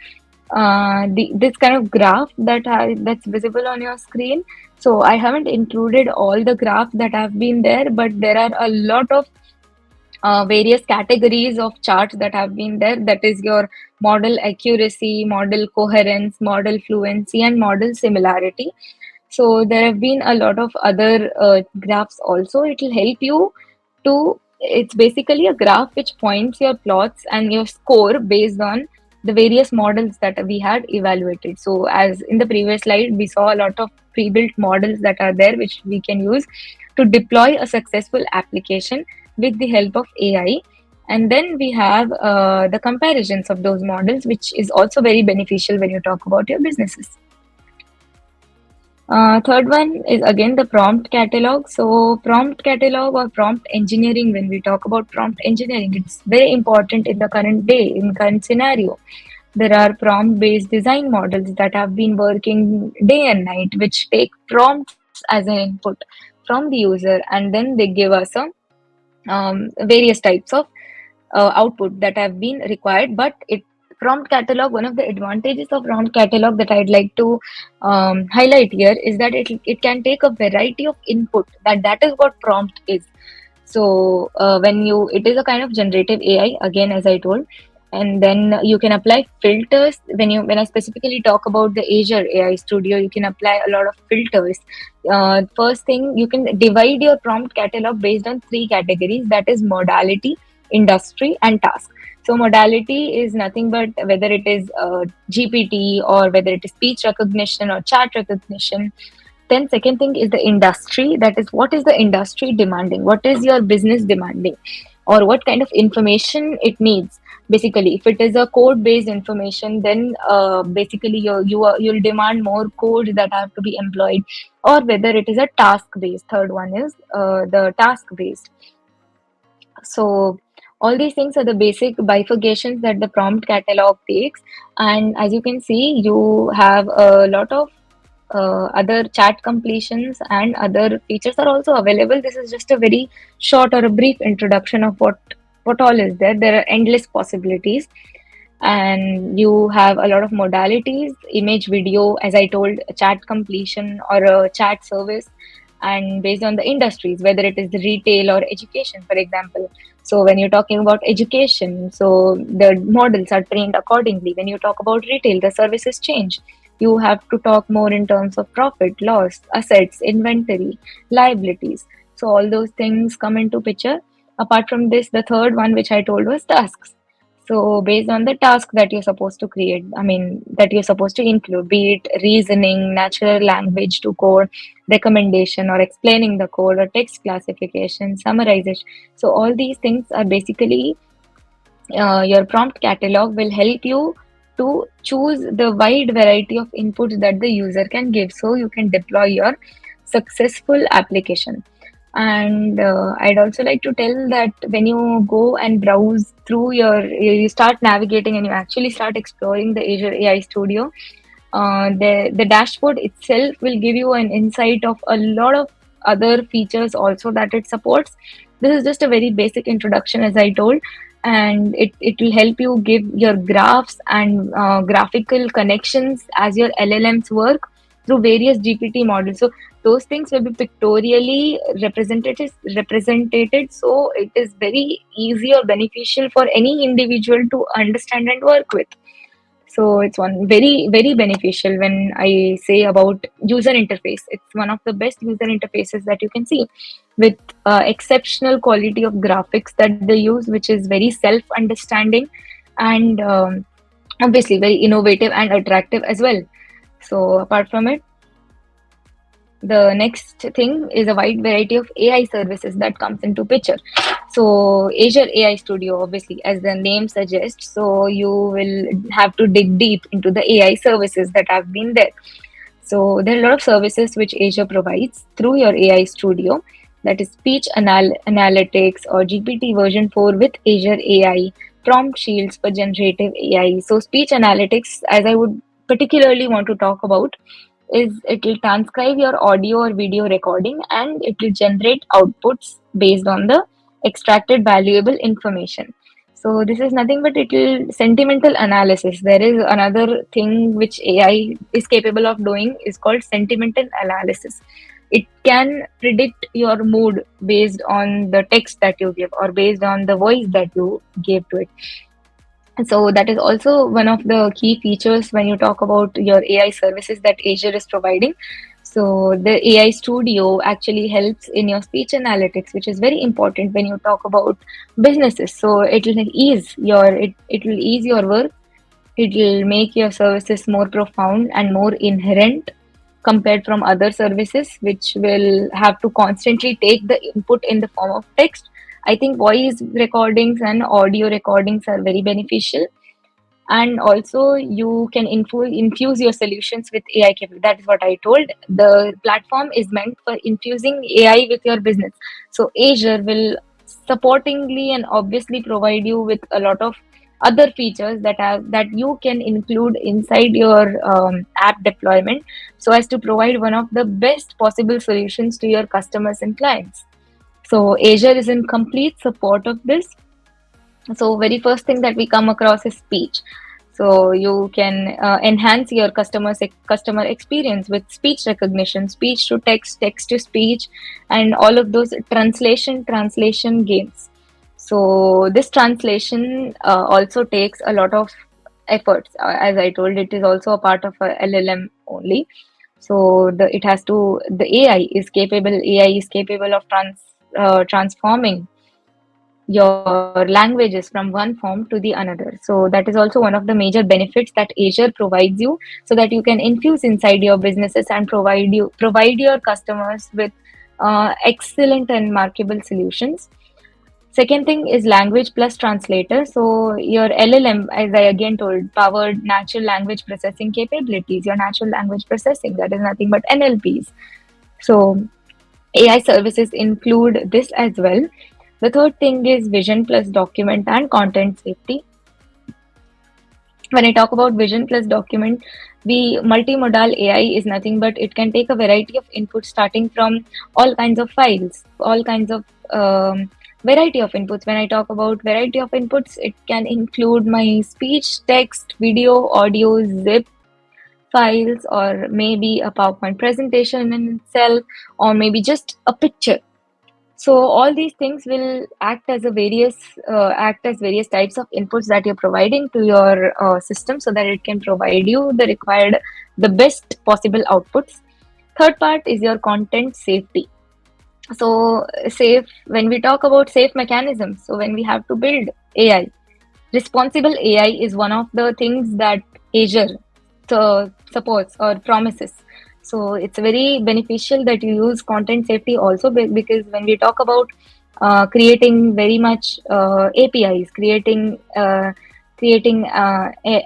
this kind of graph that's visible on your screen. So I haven't included all the graphs that have been there, but there are a lot of various categories of charts that have been there. That is your model accuracy, model coherence, model fluency, and model similarity. So there have been a lot of other graphs also. It will help you to, it's basically a graph which points your plots and your score based on the various models that we had evaluated. So as in the previous slide, we saw a lot of pre-built models that are there, which we can use to deploy a successful application with the help of AI. And then we have the comparisons of those models, which is also very beneficial when you talk about your businesses. Third one is again the prompt catalog. So, prompt catalog or prompt engineering, when we talk about prompt engineering, it's very important in the current day, in current scenario. There are prompt based design models that have been working day and night, which take prompts as an input from the user, and then they give us a various types of output that have been required. But it prompt catalog, one of the advantages of prompt catalog that I'd like to highlight here is that it can take a variety of input. That is what prompt is. So when you it is a kind of generative AI, again, as I told, and then you can apply filters. When I specifically talk about the Azure AI Studio, you can apply a lot of filters. First thing, you can divide your prompt catalog based on three categories, that is modality, industry, and task. So modality is nothing but whether it is GPT or whether it is speech recognition or chat recognition. Then second thing is the industry, that is what is the industry demanding, what is your business demanding, or what kind of information it needs. Basically, if it is a code based information, then basically you'll demand more code that have to be employed, or whether it is a task based. Third one is the task based. So all these things are the basic bifurcations that the prompt catalog takes. And as you can see, you have a lot of other chat completions and other features are also available. This is just a very short or a brief introduction of what all is there. There are endless possibilities, and you have a lot of modalities: image, video, as I told, a chat completion or a chat service, and based on the industries, whether it is retail or education, for example. So when you're talking about education, so the models are trained accordingly. When you talk about retail, the services change. You have to talk more in terms of profit, loss, assets, inventory, liabilities. So all those things come into picture. Apart from this, the third one, which I told, was tasks. So based on the task that you're supposed to create, I mean, that you're supposed to include, be it reasoning, natural language to code, recommendation, or explaining the code, or text classification, summarization. So all these things are basically your prompt catalog will help you to choose the wide variety of inputs that the user can give, so you can deploy your successful application. And I'd also like to tell that when you go and browse through you start navigating and you actually start exploring the Azure AI Studio, the dashboard itself will give you an insight of a lot of other features also that it supports. This is just a very basic introduction, as I told, and it will help you give your graphs and graphical connections as your LLMs work through various GPT models. So those things will be pictorially represented, so it is very easy or beneficial for any individual to understand and work with. So it's one very, very beneficial. When I say about user interface, it's one of the best user interfaces that you can see, with exceptional quality of graphics that they use, which is very self-understanding, and obviously very innovative and attractive as well. So apart from it, the next thing is a wide variety of AI services that comes into picture. So Azure AI Studio, obviously, as the name suggests, so you will have to dig deep into the AI services that have been there. So there are a lot of services which Azure provides through your AI Studio, that is speech analytics or GPT version 4 with Azure AI, prompt shields for generative AI. So speech analytics, as I would particularly want to talk about, is it will transcribe your audio or video recording, and it will generate outputs based on the extracted valuable information. So this is nothing but it will sentimental analysis. There is another thing which AI is capable of doing, is called sentimental analysis. It can predict your mood based on the text that you give or based on the voice that you give to it. So that is also one of the key features when you talk about your AI services that Azure is providing. So the AI Studio actually helps in your speech analytics, which is very important when you talk about businesses. So it will ease your work It'll make your services more profound and more inherent compared from other services, which will have to constantly take the input in the form of text. I think voice recordings and audio recordings are very beneficial, and also you can infuse your solutions with AI capability. That is what I told. The platform is meant for infusing AI with your business. So Azure will supportingly and obviously provide you with a lot of other features that you can include inside your app deployment, so as to provide one of the best possible solutions to your customers and clients. So Azure is in complete support of this. So very first thing that we come across is speech. So you can enhance your customer experience with speech recognition, speech to text, text to speech, and all of those translation games. So this translation also takes a lot of efforts. As I told, it is also a part of a LLM only. So the AI is capable of transforming your languages from one form to the another. So that is also one of the major benefits that Azure provides you, so that you can infuse inside your businesses and provide your customers with excellent and marketable solutions. Second thing is language plus translator. So your LLM, as I again told, powered natural language processing capabilities, your natural language processing, that is nothing but NLPs. So AI services include this as well. The third thing is vision plus document and content safety. When I talk about vision plus document, the multimodal AI is nothing but it can take a variety of inputs starting from all kinds of files, all kinds of variety of inputs. When I talk about variety of inputs, it can include my speech, text, video, audio, zip files, or maybe a PowerPoint presentation in itself, or maybe just a picture. So all these things will act as various types of inputs that you're providing to your system, so that it can provide you the best possible outputs. Third part is your content safety. So safe when we talk about safe mechanisms, so when we have to build AI, responsible AI is one of the things that Azure supports or promises. So it's very beneficial that you use content safety also, because when we talk about creating very much APIs, creating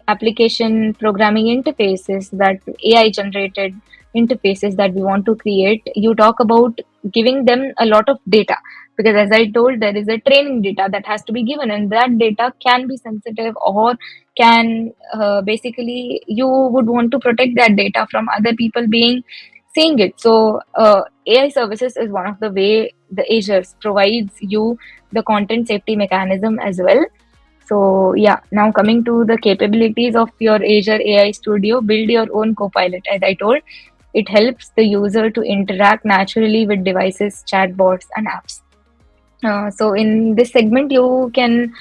application programming interfaces, that AI generated interfaces that we want to create, you talk about giving them a lot of data, because as I told, there is a training data that has to be given, and that data can be sensitive, or can basically you would want to protect that data from other people being seeing it. So AI services is one of the way the Azure provides you the content safety mechanism as well. So yeah, now coming to the capabilities of your Azure AI Studio, build your own copilot. As I told, it helps the user to interact naturally with devices, chatbots, and apps. So in this segment, you can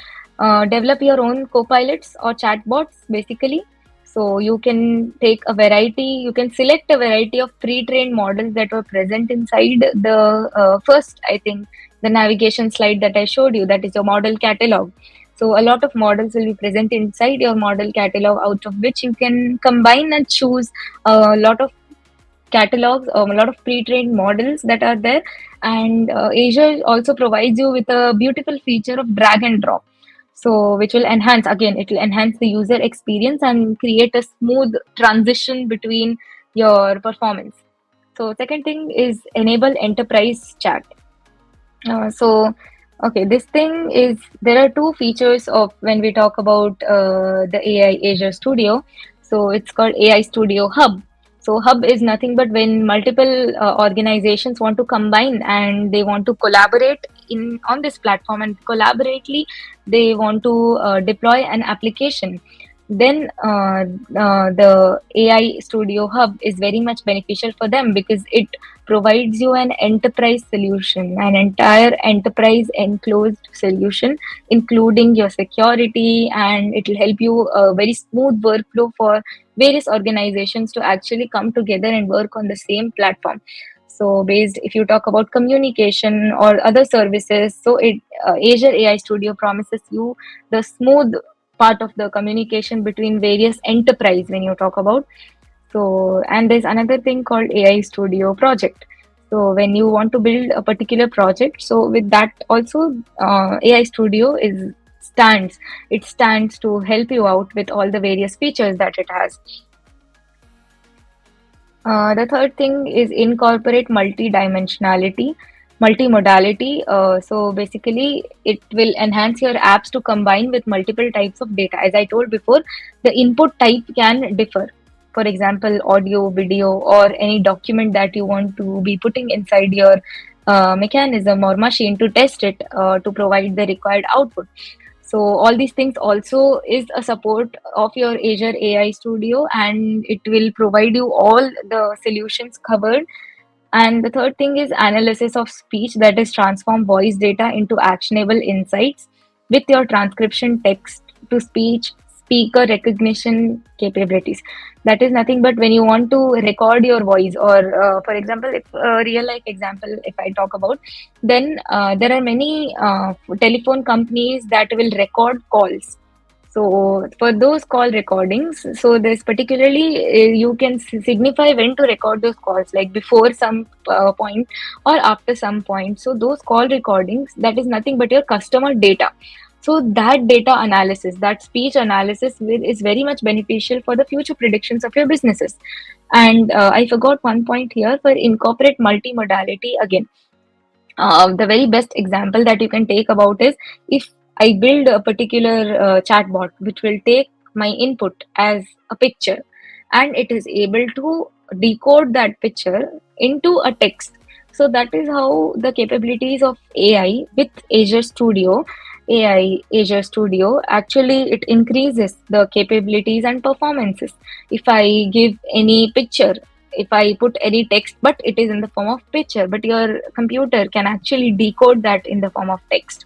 develop your own copilots or chatbots basically. So you can you can select a variety of pre-trained models that were present inside the first, I think, the navigation slide that I showed you, that is your model catalog. So a lot of models will be present inside your model catalog, out of which you can combine and choose a lot of catalogs, a lot of pre-trained models that are there. And Azure also provides you with a beautiful feature of drag and drop. So which will it will enhance the user experience and create a smooth transition between your performance. So second thing is enable enterprise chat. Okay, this thing is, there are two features of when we talk about the AI Azure Studio. So it's called AI Studio Hub. So Hub is nothing but when multiple organizations want to combine and they want to collaborate in on this platform, and collaboratively they want to deploy an application. Then the AI Studio Hub is very much beneficial for them, because it provides you an enterprise solution, an entire enterprise enclosed solution, including your security, and it will help you a very smooth workflow for various organizations to actually come together and work on the same platform. So based, if you talk about communication or other services, so Azure AI Studio promises you the smooth part of the communication between various enterprise when you talk about. So, and there's another thing called AI Studio project. So when you want to build a particular project, so with that also, AI Studio is stands. It stands to help you out with all the various features that it has. The third thing is incorporate multi-dimensionality, multimodality. So basically, it will enhance your apps to combine with multiple types of data. As I told before, the input type can differ. For example, audio, video, or any document that you want to be putting inside your mechanism or machine to test it to provide the required output. So all these things also is a support of your Azure AI Studio, and it will provide you all the solutions covered. And the third thing is analysis of speech, that is transform voice data into actionable insights with your transcription text to speech speaker recognition capabilities. That is nothing but when you want to record your voice, or for example, if real life example, if I talk about, then there are many telephone companies that will record calls. So for those call recordings, so there's particularly you can signify when to record those calls, like before some point or after some point. So those call recordings, that is nothing but your customer data. So that data analysis, that speech analysis is very much beneficial for the future predictions of your businesses. And I forgot one point here for incorporate multimodality again. The very best example that you can take about is if I build a particular chatbot which will take my input as a picture, and it is able to decode that picture into a text. So that is how the capabilities of AI with Azure Studio, AI Azure Studio, actually it increases the capabilities and performances. If I give any picture, if I put any text, but it is in the form of picture, but your computer can actually decode that in the form of text.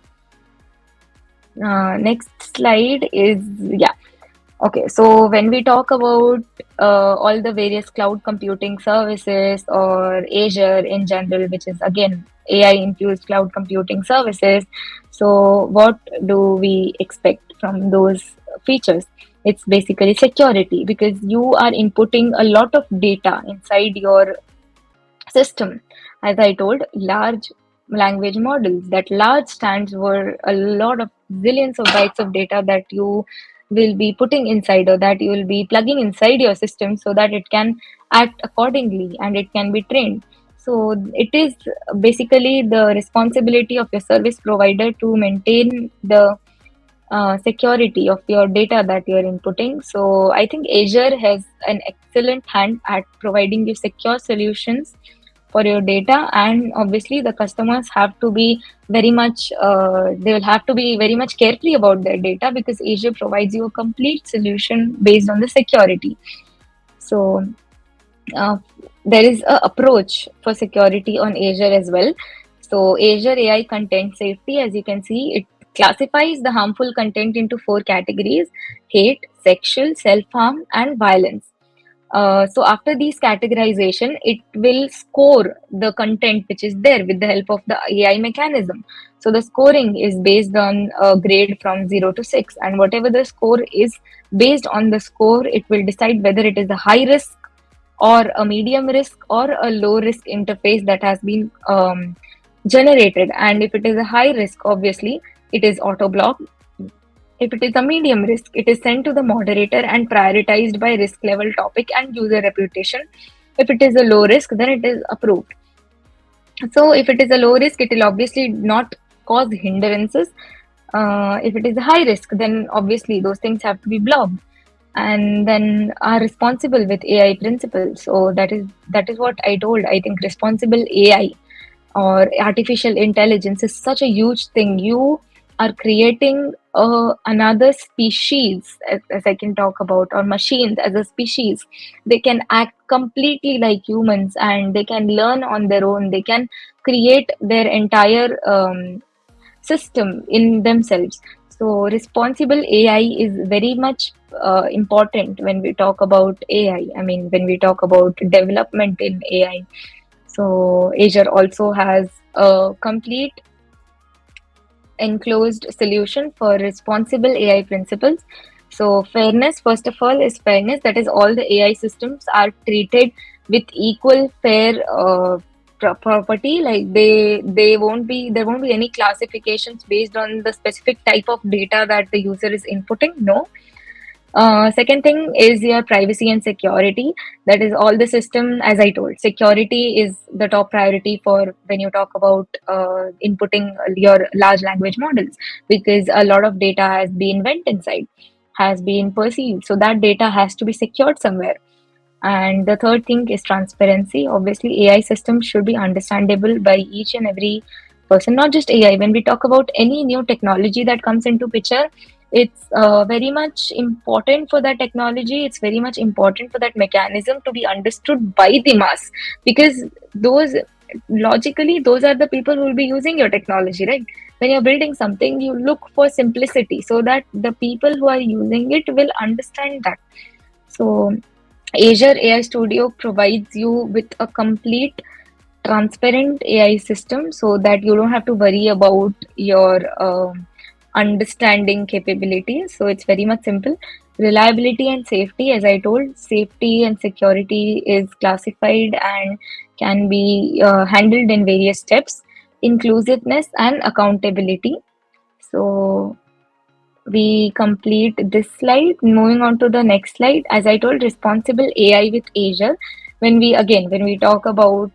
Next slide is, yeah. Okay, so when we talk about all the various cloud computing services or Azure in general, which is again AI infused cloud computing services, so what do we expect from those features? It's basically security, because you are inputting a lot of data inside your system. As I told, large language models, that large stands for a lot of zillions of bytes of data that you will be putting inside, or that you will be plugging inside your system so that it can act accordingly and it can be trained. So it is basically the responsibility of your service provider to maintain the security of your data that you're inputting. So I think Azure has an excellent hand at providing you secure solutions for your data, and obviously the customers have to be very much they will have to be very much carefree about their data, because Azure provides you a complete solution based on the security. So uh, there is a approach for security on Azure as well. So Azure AI content safety, as you can see, it classifies the harmful content into four categories: hate, sexual, self-harm, and violence. So after these categorization, it will score the content which is there with the help of the AI mechanism. So the scoring is based on a grade from 0 to 6, and whatever the score is, based on the score, it will decide whether it is a high risk or a medium risk or a low risk interface that has been generated. And if it is a high risk, obviously it is auto blocked. If it is a medium risk, it is sent to the moderator and prioritized by risk level, topic, and user reputation. If it is a low risk, then it is approved. So if it is a low risk, it will obviously not cause hindrances. If it is a high risk, then obviously those things have to be blocked and then are responsible with AI principles. So that is what I told. I think responsible AI or artificial intelligence is such a huge thing. You are creating another species, as I can talk about, or machines as a species. They can act completely like humans, and they can learn on their own. They can create their entire system in themselves. So responsible AI is very much important when we talk about AI. I mean, when we talk about development in AI. So Azure also has a complete enclosed solution for responsible AI principles. So, fairness, first of all, is fairness. That is, all the AI systems are treated with equal fair property. Like they won't be there won't be any classifications based on the specific type of data that the user is inputting. No, second thing is your privacy and security. That is all the system, as I told, security is the top priority for when you talk about inputting your large language models, because a lot of data has been went inside, has been perceived. So that data has to be secured somewhere. And the third thing is transparency. Obviously, AI systems should be understandable by each and every person, not just AI. When we talk about any new technology that comes into picture, it's very much important for that technology. It's very much important for that mechanism to be understood by the mass, because those logically those are the people who will be using your technology, right? When you're building something, you look for simplicity so that the people who are using it will understand that. So Azure AI Studio provides you with a complete transparent AI system so that you don't have to worry about your understanding capabilities. So it's very much simple. Reliability and safety, as I told, safety and security is classified and can be handled in various steps. Inclusiveness and accountability. So we complete this slide. Moving on to the next slide, as I told, responsible AI with Azure. When we talk about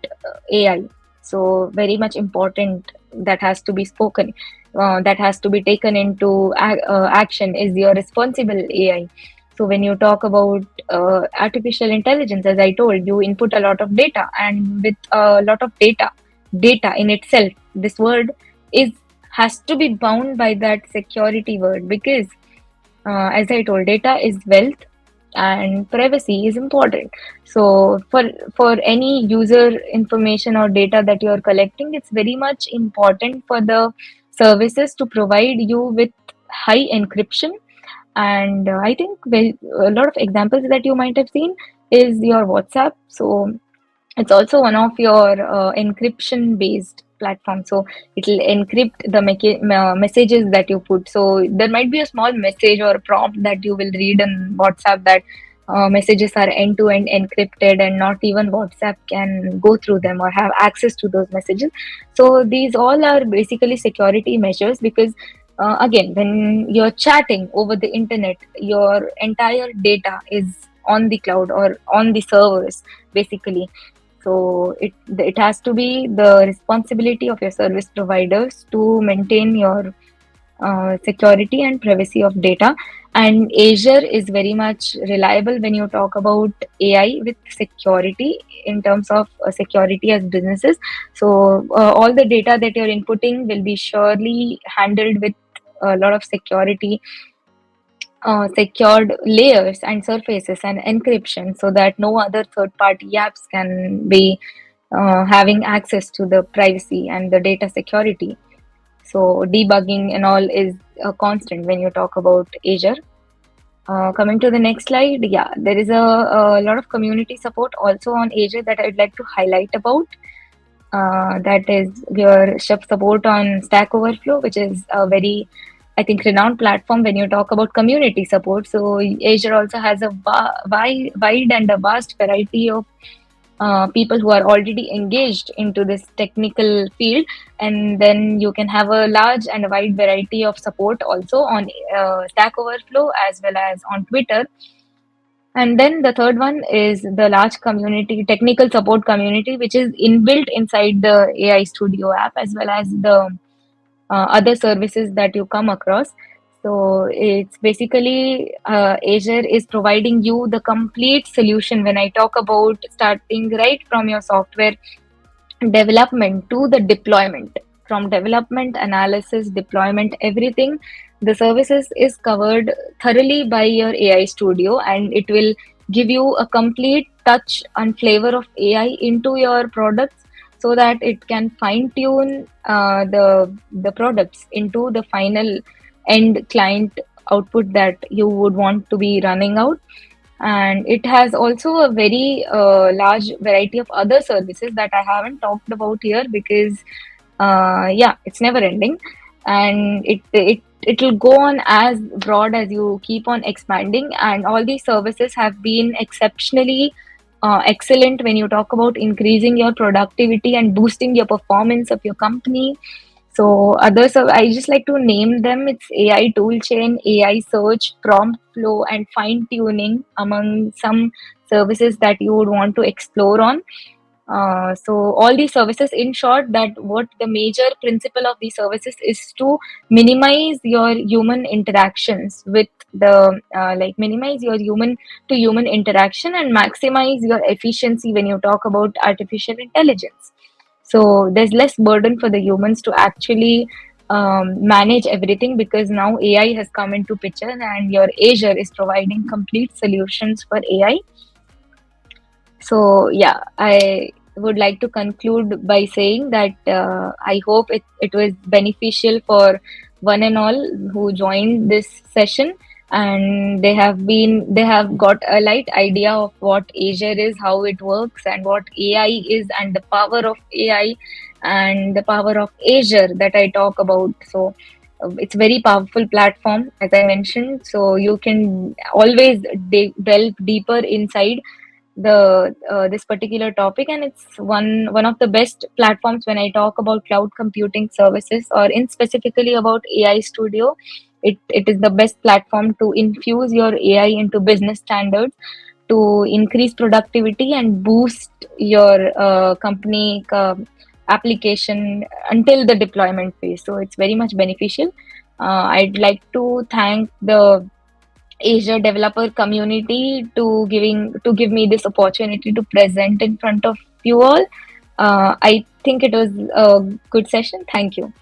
AI, so very much important that has to be spoken, that has to be taken into action is your responsible AI. So when you talk about artificial intelligence, as I told, you input a lot of data, and with a lot of data in itself, this word is has to be bound by that security word, because as I told, data is wealth and privacy is important. So for any user information or data that you are collecting, it's very much important for the services to provide you with high encryption. And I think a lot of examples that you might have seen is your WhatsApp. So it's also one of your encryption based platform, so it'll encrypt the messages that you put. So there might be a small message or prompt that you will read in WhatsApp, that messages are end to end encrypted and not even WhatsApp can go through them or have access to those messages. So these all are basically security measures, because again, when you're chatting over the internet, your entire data is on the cloud or on the servers basically. So it has to be the responsibility of your service providers to maintain your security and privacy of data. And Azure is very much reliable when you talk about AI with security, in terms of security as businesses. So all the data that you're inputting will be surely handled with a lot of security, secured layers and surfaces and encryption, so that no other third party apps can be having access to the privacy and the data security. So debugging and all is a constant when you talk about Azure. Coming to the next slide, yeah, there is a lot of community support also on Azure that I'd like to highlight about. That is your support on Stack Overflow, which is a very, I think, renowned platform when you talk about community support. So Azure also has a wide and a vast variety of people who are already engaged into this technical field, and then you can have a large and a wide variety of support also on Stack Overflow as well as on Twitter. And then the third one is the large community, technical support community, which is inbuilt inside the AI Studio app as well as the other services that you come across. So it's basically Azure is providing you the complete solution when I talk about starting right from your software development to the deployment, from development, analysis, deployment, everything. The services is covered thoroughly by your AI Studio, and it will give you a complete touch and flavor of AI into your products, so that it can fine tune the products into the final end client output that you would want to be running out. And it has also a very large variety of other services that I haven't talked about here, because yeah, it's never ending. and it'll go on as broad as you keep on expanding. And all these services have been exceptionally excellent when you talk about increasing your productivity and boosting your performance of your company. So others, I just like to name them. It's AI toolchain, AI search, prompt flow, and fine tuning among some services that you would want to explore on. So all these services, in short, that what the major principle of these services is to minimize your human interactions with the like minimize your human to human interaction and maximize your efficiency when you talk about artificial intelligence. So there's less burden for the humans to actually manage everything, because now AI has come into picture and your Azure is providing complete solutions for AI. So yeah, I would like to conclude by saying that I hope it was beneficial for one and all who joined this session, and they have got a light idea of what Azure is, how it works, and what AI is, and the power of AI and the power of Azure that I talk about. So it's very powerful platform, as I mentioned. So you can always delve deeper inside the this particular topic, and it's one of the best platforms when I talk about cloud computing services, or in specifically about AI Studio. It is the best platform to infuse your AI into business standards, to increase productivity and boost your company application until the deployment phase. So it's very much beneficial. I'd like to thank the Asia developer community to give me this opportunity to present in front of you all. I think it was a good session. Thank you.